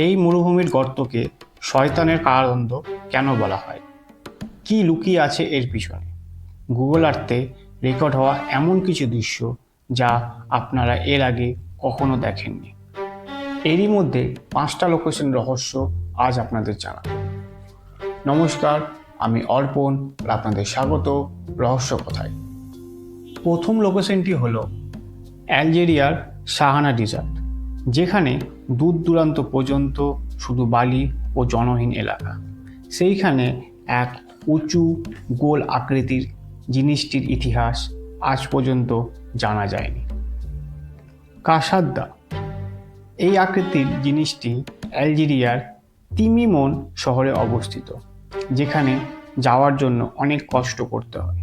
এই মরুভূমির গর্তকে শয়তানের কারাদণ্ড কেন বলা হয়? কি লুকিয়ে আছে এর পিছনে? গুগল আর্থে রেকর্ড হওয়া এমন কিছু দৃশ্য যা আপনারা এর আগে কখনো দেখেননি। এরই মধ্যে 5টা লোকেশন রহস্য আজ আপনাদের জানাবো। নমস্কার, আমি অর্পণ আর আপনাদের স্বাগত রহস্য কথায়। প্রথম লোকেশনটি হলো অ্যালজেরিয়ার সাহানা ডেজার্ট, যেখানে দূর দূরান্ত পর্যন্ত শুধু বালি ও জনহীন এলাকা। সেইখানে এক উঁচু গোল আকৃতির জিনিসটির ইতিহাস আজ পর্যন্ত জানা যায়নি। কাসাদ্দা, এই আকৃতির জিনিসটি অ্যালজেরিয়ার তিমিমন শহরে অবস্থিত, যেখানে যাওয়ার জন্য অনেক কষ্ট করতে হয়।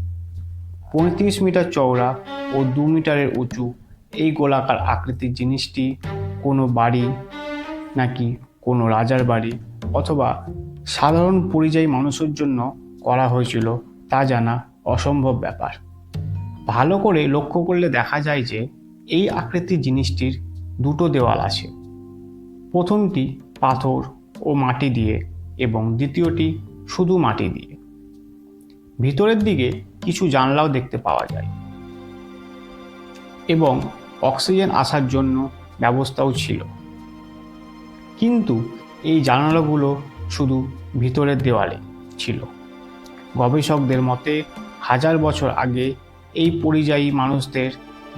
35 মিটার চওড়া ও 2 মিটারের উঁচু এই গোলাকার আকৃতির জিনিসটি কোনো বাড়ি নাকি কোনো রাজার বাড়ি অথবা সাধারণ পরিযায়ী মানুষের জন্য করা হয়েছিল তা জানা অসম্ভব ব্যাপার। ভালো করে লক্ষ্য করলে দেখা যায় যে এই আকৃতির জিনিসটির দুটো দেওয়াল আছে। প্রথমটি পাথর ও মাটি দিয়ে এবং দ্বিতীয়টি শুধু মাটি দিয়ে। ভিতরের দিকে কিছু জানলাও দেখতে পাওয়া যায় এবং অক্সিজেন আসার জন্য ব্যবস্থাও ছিল, কিন্তু এই জানালাগুলো শুধু ভিতরের দেওয়ালে ছিল। গবেষকদের মতে 1000 বছর আগে এই পরিযায়ী মানুষদের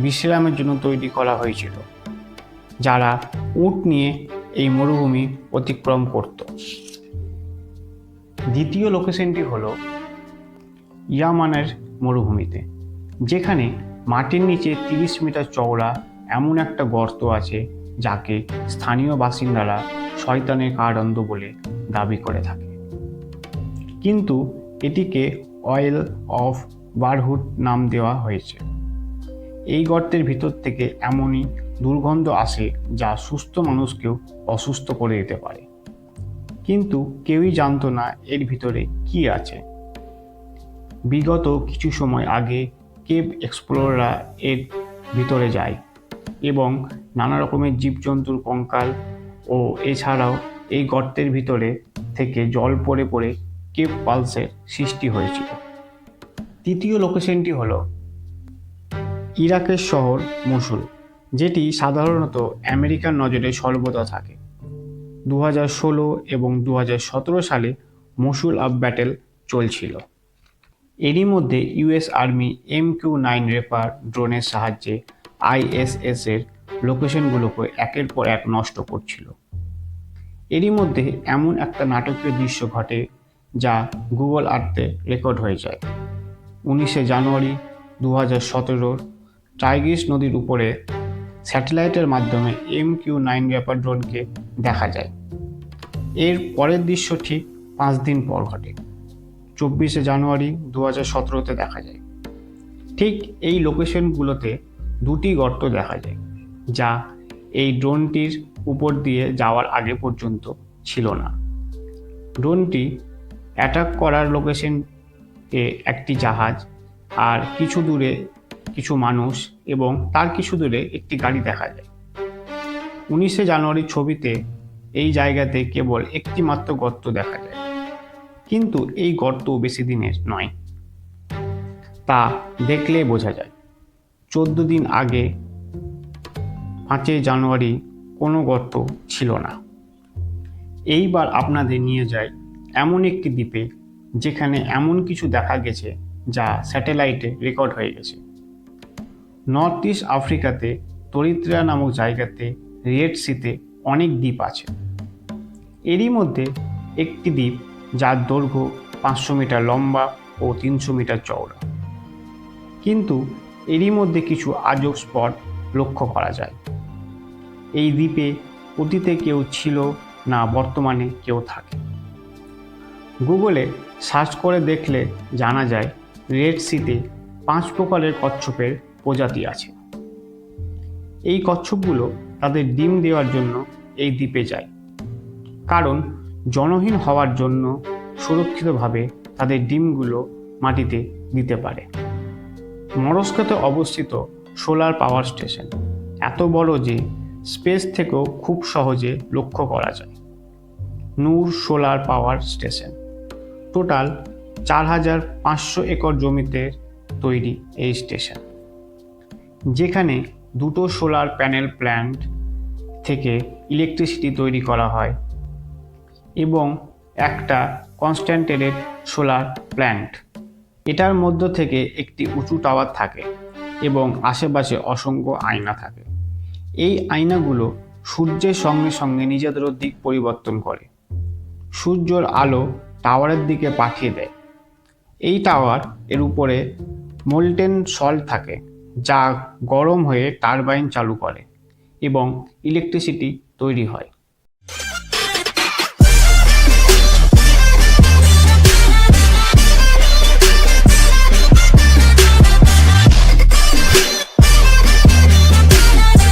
বিশ্রামের জন্য তৈরি করা হয়েছিল, যারা উট নিয়ে এই মরুভূমি অতিক্রম করত। দ্বিতীয় লোকেশনটি হলো ইয়ামানের মরুভূমিতে, যেখানে মাটির নিচে 30 মিটার চওড়া এমন একটা গর্ত আছে যাকে স্থানীয় বাসিন্দারা শয়তানের কারাদণ্ড বলে দাবি করে থাকে, কিন্তু এটিকে অয়েল অফ বারহুড নাম দেওয়া হয়েছে। এই গর্তের ভিতর থেকে এমনই দুর্গন্ধ আসে যা সুস্থ মানুষকেও অসুস্থ করে দিতে পারে, কিন্তু কেউই জানতো না এর ভিতরে কি আছে। বিগত কিছু সময় আগে কেভ এক্সপ্লোরাররা এর ভিতরে যায় এবং নানা রকমের জীবজন্তুর কঙ্কাল ও এছাড়াও এই গর্তের ভিতরে থেকে জল পড়ে পড়ে কেভ পালসের সৃষ্টি হয়েছিল। তৃতীয় লোকেশনটি হলো ইরাকের শহর মসুল, যেটি সাধারণত আমেরিকার নজরে সর্বদা থাকে। 2016 এবং 2017 সালে মসুল আপ ব্যাটেল চলছিল। এরই মধ্যে ইউএস আর্মি MQ-9 রেপার ড্রোনের সাহায্যে ISS এর লোকেশনগুলোকে একের পর এক নষ্ট করছিল। এরই মধ্যে এমন একটা নাটকীয় দৃশ্য ঘটে যা গুগল আর্থে রেকর্ড হয়ে যায়। 19শে জানুয়ারি 2017 টাইগ্রিস নদীর উপরে স্যাটেলাইটের মাধ্যমে MQ-9 রেপার ড্রোনকে দেখা যায়। এর পরের দৃশ্য ঠিক 5 দিন পর ঘটে, 24শে জানুয়ারি 2017-তে দেখা যায়। ঠিক এই লোকেশনগুলোতে দুটি গর্ত দেখা যায়, যা এই ড্রোনটির উপর দিয়ে যাওয়ার আগে পর্যন্ত ছিল না। ড্রোনটি অ্যাটাক করার লোকেশনে একটি জাহাজ আর কিছু দূরে কিছু মানুষ এবং তার কিছু দূরে একটি গাড়ি দেখা যায়। 19শে জানুয়ারির ছবিতে এই জায়গাতে কেবল একটি মাত্র গর্ত দেখা যায়, কিন্তু এই গর্ত বেশি দিনের নয়, তা দেখলে বোঝা যায়। 14 দিন আগে 5 জানুয়ারি কোনো গর্ত ছিল না। এইবার আপনাদের নিয়ে যায় এমন একটি দ্বীপে যেখানে এমন কিছু দেখা গেছে যা স্যাটেলাইটে রেকর্ড হয়ে গেছে। নর্থ ইস্ট আফ্রিকাতে তরিত্রা নামক জায়গাতে রেড সিতে অনেক দ্বীপ আছে। এরই মধ্যে একটি দ্বীপ যার দৈর্ঘ্য 500 মিটার লম্বা ও 300 মিটার চওড়া, কিন্তু এরই মধ্যে কিছু আজব স্পট লক্ষ্য করা যায়। এই দ্বীপে অতীতে কেউ ছিল না, বর্তমানে কেউ থাকে। গুগলে সার্চ করে দেখলে জানা যায় রেড সিতে 5 প্রকারের কচ্ছপের প্রজাতি আছে। এই কচ্ছপগুলো তাদের ডিম দেওয়ার জন্য এই দ্বীপে যায়, কারণ জনহীন হওয়ার জন্য সুরক্ষিতভাবে তাদের ডিমগুলো মাটিতে দিতে পারে। মরস্কোতে অবস্থিত সোলার পাওয়ার স্টেশন এত বড় যে স্পেস থেকেও খুব সহজে লক্ষ্য করা যায়। Noor solar power station. Total 4,500 acre জমিতে তৈরি এই স্টেশন, যেখানে দুটো সোলার প্যানেল প্ল্যান্ট থেকে ইলেকট্রিসিটি তৈরি করা হয় এবং একটা কনসেন্ট্রেটেড সোলার প্ল্যান্ট। এটার মধ্য থেকে একটি উঁচু টাওয়ার থাকে এবং আশেপাশে অসংখ্য আয়না থাকে। এই আয়নাগুলো সূর্যের সঙ্গে সঙ্গে নিজেদেরও দিক পরিবর্তন করে, সূর্যের আলো টাওয়ারের দিকে পাঠিয়ে দেয়। এই টাওয়ার এর উপরে মোল্টেন সল্ট থাকে, যা গরম হয়ে টারবাইন চালু করে এবং ইলেকট্রিসিটি তৈরি হয়।